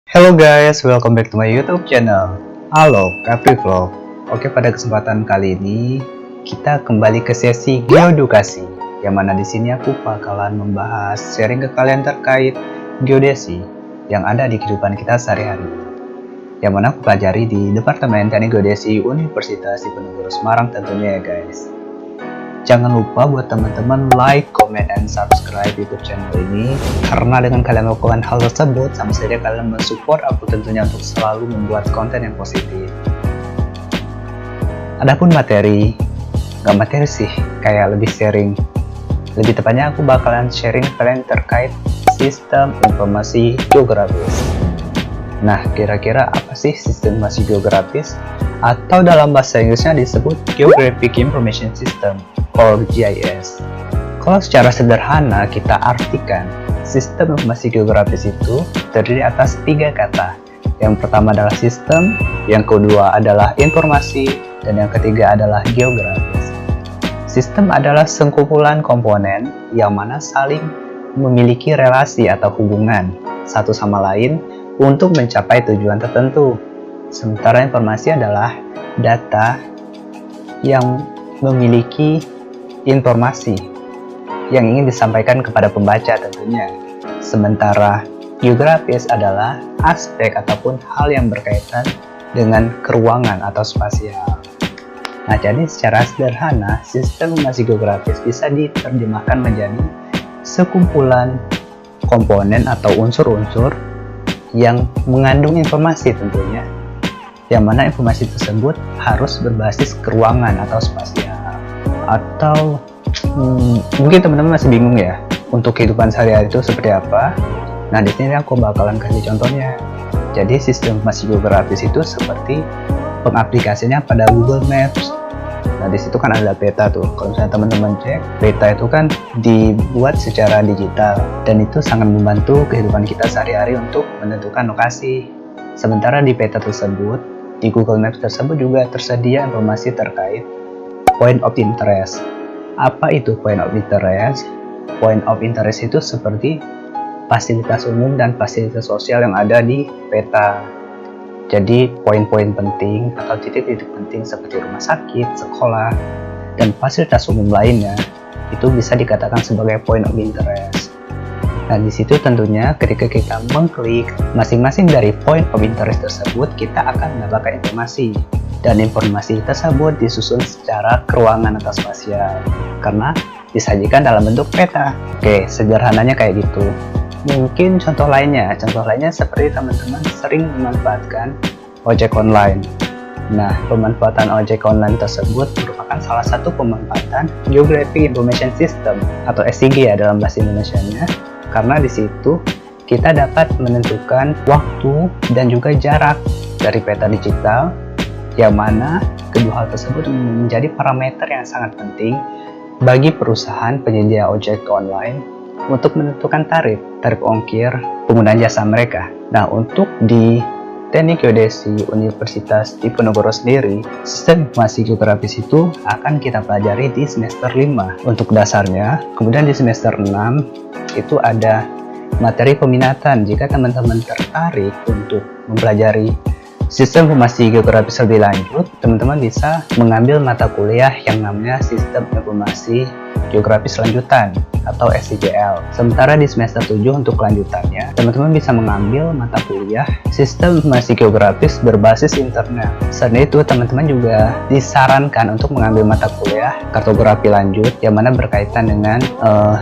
Hello guys, welcome back to my YouTube channel. Halo, Capri Vlog. Oke, pada kesempatan kali ini kita kembali ke sesi geodukasi, yang mana di sini aku bakalan membahas sharing ke kalian terkait geodesi yang ada di kehidupan kita sehari-hari. Yang mana aku pelajari di Departemen Teknik Geodesi Universitas Diponegoro Semarang tentunya ya guys. Jangan lupa buat teman-teman like, comment, and subscribe YouTube channel ini, karena dengan kalian melakukan hal tersebut sama saja kalian mensupport aku tentunya untuk selalu membuat konten yang positif. Adapun materi, nggak materi sih, kayak lebih sharing. Lebih tepatnya aku bakalan sharing kalian terkait sistem informasi geografis. Nah, kira-kira apa sih sistem informasi geografis? Atau dalam bahasa Inggrisnya disebut Geographic Information System or GIS. Kalau secara sederhana kita artikan, sistem informasi geografis itu terdiri atas 3 kata. Yang pertama adalah sistem, yang kedua adalah informasi, dan yang ketiga adalah geografis. Sistem adalah sekumpulan komponen yang mana saling memiliki relasi atau hubungan satu sama lain untuk mencapai tujuan tertentu. Sementara informasi adalah data yang memiliki informasi yang ingin disampaikan kepada pembaca tentunya. Sementara geografis adalah aspek ataupun hal yang berkaitan dengan keruangan atau spasial. Nah, jadi secara sederhana, sistem informasi geografis bisa diterjemahkan menjadi sekumpulan komponen atau unsur-unsur yang mengandung informasi tentunya, yang mana informasi tersebut harus berbasis keruangan atau spasial. Atau mungkin teman-teman masih bingung ya untuk kehidupan sehari-hari itu seperti apa. Nah, di sini aku bakalan kasih contohnya. Jadi sistem informasi geografis itu seperti pengaplikasinya pada Google Maps. Nah, di situ kan ada peta tuh. Kalau misalnya teman-teman cek, peta itu kan dibuat secara digital dan itu sangat membantu kehidupan kita sehari-hari untuk menentukan lokasi. Sementara di peta tersebut, di Google Maps tersebut juga tersedia informasi terkait point of interest. Apa itu point of interest? Point of interest itu seperti fasilitas umum dan fasilitas sosial yang ada di peta. Jadi poin-poin penting atau titik-titik penting seperti rumah sakit, sekolah, dan fasilitas umum lainnya itu bisa dikatakan sebagai point of interest. Nah, di situ tentunya ketika kita mengklik masing-masing dari point of interest tersebut, kita akan mendapatkan informasi. Dan informasi tersebut disusun secara keruangan atau spasial karena disajikan dalam bentuk peta. Oke, sederhananya kayak gitu. Mungkin contoh lainnya seperti teman-teman sering memanfaatkan ojek online. Nah, pemanfaatan ojek online tersebut merupakan salah satu pemanfaatan Geographic Information System atau SIG ya dalam bahasa Indonesianya, karena di situ kita dapat menentukan waktu dan juga jarak dari peta digital, yang mana kedua hal tersebut menjadi parameter yang sangat penting bagi perusahaan penyedia ojek online untuk menentukan tarif ongkir penggunaan jasa mereka. Nah, untuk di Teknik Geodesi Universitas Diponegoro sendiri, sistem informasi geografis itu akan kita pelajari di semester 5 untuk dasarnya. Kemudian di semester 6 itu ada materi peminatan. Jika teman-teman tertarik untuk mempelajari sistem informasi geografis lebih lanjut, teman-teman bisa mengambil mata kuliah yang namanya Sistem Informasi Geografis Lanjutan atau SIGL. Sementara di semester 7 untuk kelanjutannya, teman-teman bisa mengambil mata kuliah Sistem Informasi Geografis berbasis internet. Selain itu, teman-teman juga disarankan untuk mengambil mata kuliah Kartografi Lanjut yang mana berkaitan dengan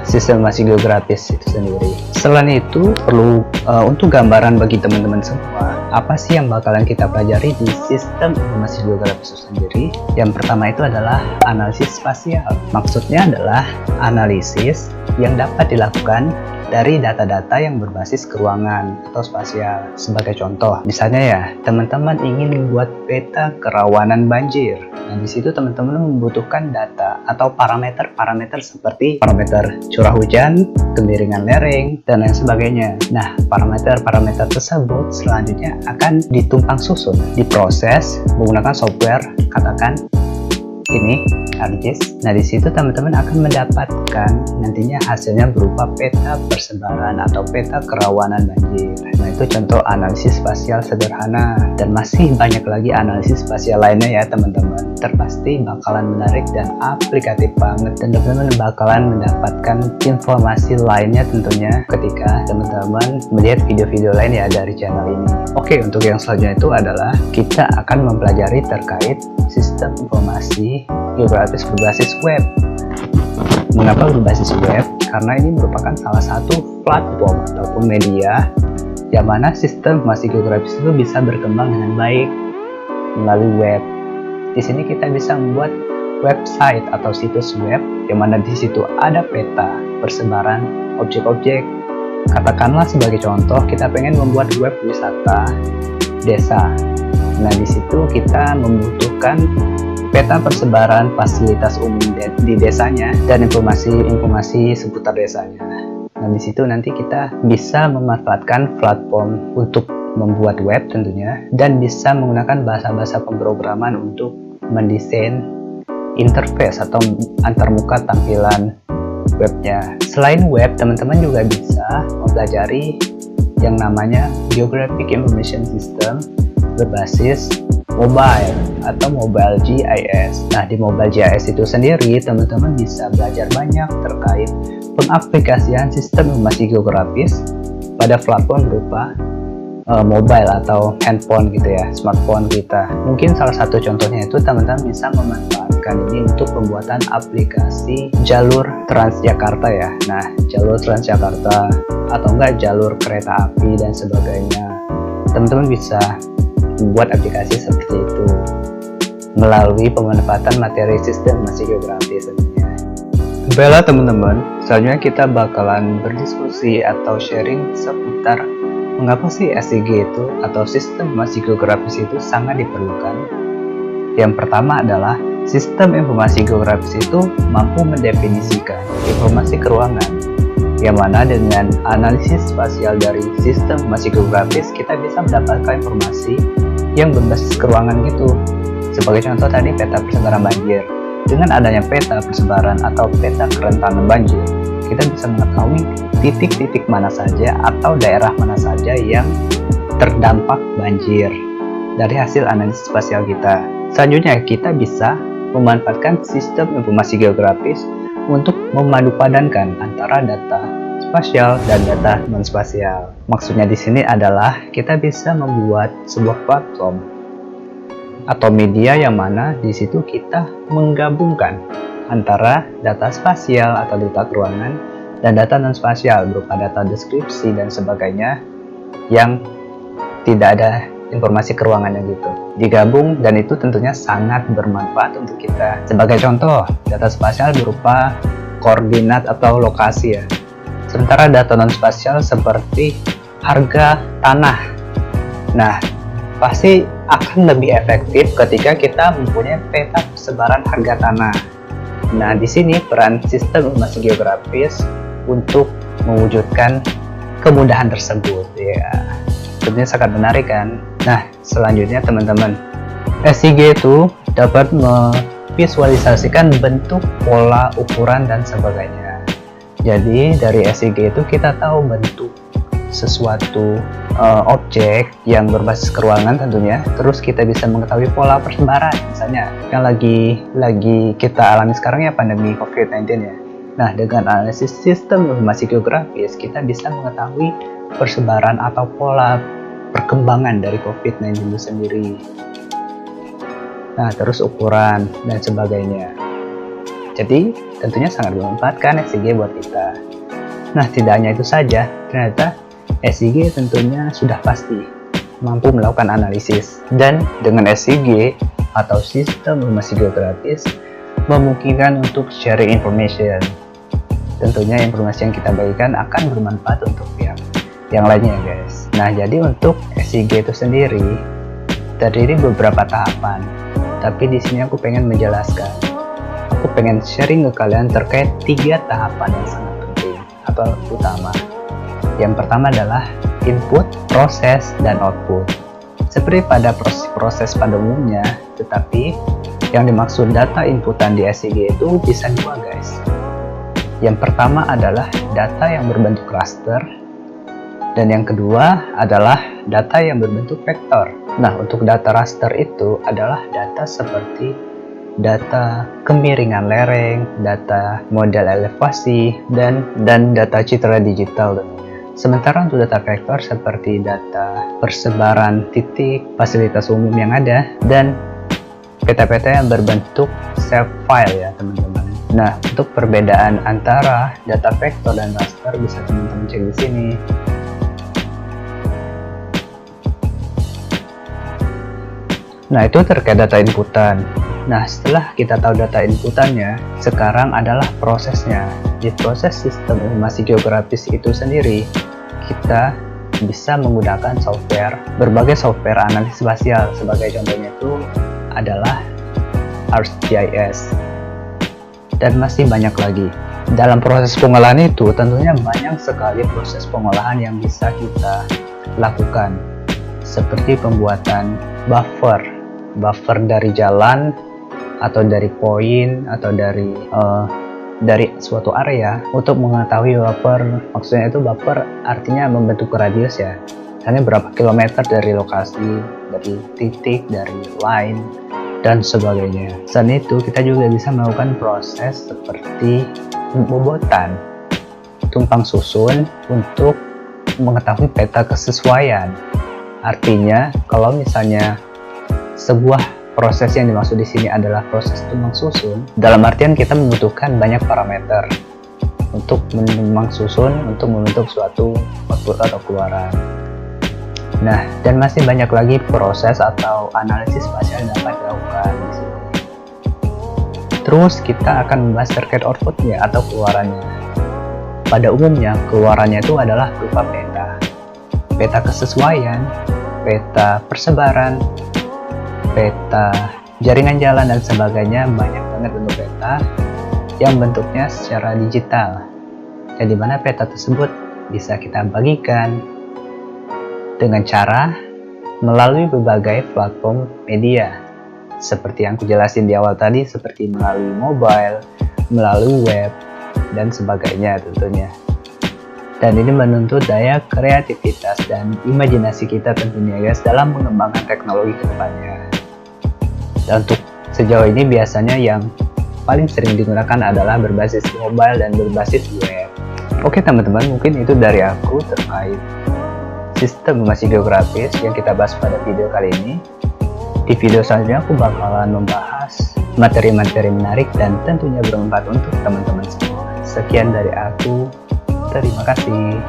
Sistem Informasi Geografis itu sendiri. Selain itu, perlu untuk gambaran bagi teman-teman semua, apa sih yang bakalan kita pelajari di Sistem Informasi Geografis itu sendiri? Yang pertama itu adalah analisis spasial. Maksudnya adalah analisis yang dapat dilakukan dari data-data yang berbasis keruangan atau spasial. Sebagai contoh, misalnya ya, teman-teman ingin membuat peta kerawanan banjir. Nah, di situ teman-teman membutuhkan data atau parameter-parameter seperti parameter curah hujan, kemiringan lereng, dan lain sebagainya. Nah, parameter-parameter tersebut selanjutnya akan ditumpang susun, diproses menggunakan software, katakan ini ArcGIS. Nah, di situ teman-teman akan mendapatkan nantinya hasilnya berupa peta persebaran atau peta kerawanan banjir. Nah, itu contoh analisis spasial sederhana, dan masih banyak lagi analisis spasial lainnya ya teman-teman. Terpasti bakalan menarik dan aplikatif banget, dan teman-teman bakalan mendapatkan informasi lainnya tentunya ketika teman-teman melihat video-video lain ya dari channel ini. Oke, untuk yang selanjutnya itu adalah kita akan mempelajari terkait sistem informasi geografis berbasis web. Mengapa berbasis web? Karena ini merupakan salah satu platform ataupun media yang mana sistem informasi geografis itu bisa berkembang dengan baik melalui web. Di sini kita bisa membuat website atau situs web yang mana di situ ada peta persebaran objek-objek. Katakanlah sebagai contoh kita pengen membuat web wisata desa. Nah, di situ kita membutuhkan peta persebaran fasilitas umum di desanya dan informasi seputar desanya. Nah, di situ nanti kita bisa memanfaatkan platform untuk membuat web tentunya, dan bisa menggunakan bahasa-bahasa pemrograman untuk mendesain interface atau antarmuka tampilan webnya. Selain web, teman-teman juga bisa mempelajari yang namanya Geographic Information System berbasis mobile atau mobile GIS. Nah, di mobile GIS itu sendiri teman-teman bisa belajar banyak terkait pengaplikasian sistem informasi geografis pada platform berupa mobile atau handphone gitu ya, smartphone kita. Mungkin salah satu contohnya itu teman-teman bisa memanfaatkan ini untuk pembuatan aplikasi jalur Transjakarta ya. Nah, jalur Transjakarta atau enggak jalur kereta api dan sebagainya. Teman-teman bisa membuat aplikasi seperti itu melalui pemanfaatan materi sistem informasi geografis tentunya. Baiklah teman-teman, selanjutnya kita bakalan berdiskusi atau sharing seputar mengapa sih SIG itu atau sistem informasi geografis itu sangat diperlukan. Yang pertama adalah sistem informasi geografis itu mampu mendefinisikan informasi keruangan, yang mana dengan analisis spasial dari sistem informasi geografis kita bisa mendapatkan informasi yang berbasis keruangan gitu. Sebagai contoh tadi peta persebaran banjir. Dengan adanya peta persebaran atau peta kerentanan banjir, kita bisa mengetahui titik-titik mana saja atau daerah mana saja yang terdampak banjir dari hasil analisis spasial kita. Selanjutnya kita bisa memanfaatkan sistem informasi geografis untuk memadupadankan antara data spasial dan data non-spasial. Maksudnya di sini adalah kita bisa membuat sebuah platform atau media yang mana di situ kita menggabungkan antara data spasial atau data keruangan dan data non-spasial berupa data deskripsi dan sebagainya yang tidak ada informasi keruangannya gitu. Digabung, dan itu tentunya sangat bermanfaat untuk kita. Sebagai contoh, data spasial berupa koordinat atau lokasi ya. Sementara data non-spasial seperti harga tanah. Nah, pasti akan lebih efektif ketika kita mempunyai peta persebaran harga tanah. Nah, di sini peran sistem informasi geografis untuk mewujudkan kemudahan tersebut ya. Tentunya sangat menarik kan. Nah, selanjutnya teman-teman, SIG itu dapat memvisualisasikan bentuk, pola, ukuran dan sebagainya. Jadi dari SIG itu kita tahu bentuk sesuatu objek yang berbasis keruangan tentunya. Terus kita bisa mengetahui pola persebaran, misalnya yang lagi kita alami sekarang ya, pandemi COVID-19 ya. Nah, dengan analisis sistem informasi geografis kita bisa mengetahui persebaran atau pola perkembangan dari COVID-19 itu sendiri. Nah, terus ukuran dan sebagainya. Jadi tentunya sangat bermanfaat kan SIG buat kita. Nah, tidak hanya itu saja, ternyata SIG tentunya sudah pasti mampu melakukan analisis, dan dengan SIG atau sistem informasi geografis memungkinkan untuk sharing information. Tentunya informasi yang kita bagikan akan bermanfaat untuk pihak yang lainnya guys. Nah, jadi untuk SIG itu sendiri terdiri beberapa tahapan, tapi di sini aku pengen menjelaskan. Aku pengen sharing ke kalian terkait 3 tahapan yang sangat penting atau utama. Yang pertama adalah input, proses, dan output. Seperti pada proses pada umumnya, tetapi yang dimaksud data inputan di SIG itu bisa 2 guys. Yang pertama adalah data yang berbentuk raster, Dan yang kedua adalah data yang berbentuk vektor. Nah, untuk data raster itu adalah data seperti data kemiringan lereng, data model elevasi, dan data citra digital tentunya. Sementara untuk data vektor seperti data persebaran titik, fasilitas umum yang ada, dan peta-peta yang berbentuk save file ya teman-teman. Nah, untuk perbedaan antara data vektor dan raster bisa teman-teman cek di sini. Nah, itu terkait data inputan. Nah, setelah kita tahu data inputannya, sekarang adalah prosesnya. Di proses sistem informasi geografis itu sendiri, kita bisa menggunakan software, berbagai software analisis spasial. Sebagai contohnya itu adalah ArcGIS. Dan masih banyak lagi. Dalam proses pengolahan itu, tentunya banyak sekali proses pengolahan yang bisa kita lakukan. Seperti pembuatan buffer dari jalan, atau dari poin, atau dari suatu area untuk mengetahui buffer. Maksudnya itu buffer artinya membentuk radius ya, misalnya berapa kilometer dari lokasi, dari titik, dari line, dan sebagainya. Selain itu kita juga bisa melakukan proses seperti pembobotan, tumpang susun untuk mengetahui peta kesesuaian. Artinya kalau misalnya sebuah proses yang dimaksud di sini adalah proses tumpang susun, dalam artian kita membutuhkan banyak parameter untuk menumpang susun untuk membentuk suatu output atau keluaran. Nah, dan masih banyak lagi proses atau analisis spasial yang dapat dilakukan di sini. Terus kita akan membahas terkait outputnya atau keluarannya. Pada umumnya keluarannya itu adalah berupa peta kesesuaian, peta persebaran, peta jaringan jalan, dan sebagainya. Banyak banget bentuk peta yang bentuknya secara digital, dan dimana peta tersebut bisa kita bagikan dengan cara melalui berbagai platform media seperti yang aku jelasin di awal tadi, seperti melalui mobile, melalui web, dan sebagainya tentunya. Dan ini menuntut daya kreativitas dan imajinasi kita tentunya guys dalam mengembangkan teknologi ke depannya. Dan untuk sejauh ini biasanya yang paling sering digunakan adalah berbasis mobile dan berbasis web. Oke teman-teman, mungkin itu dari aku terkait sistem informasi geografis yang kita bahas pada video kali ini. Di video selanjutnya aku bakalan membahas materi-materi menarik dan tentunya bermanfaat untuk teman-teman semua. Sekian dari aku, terima kasih.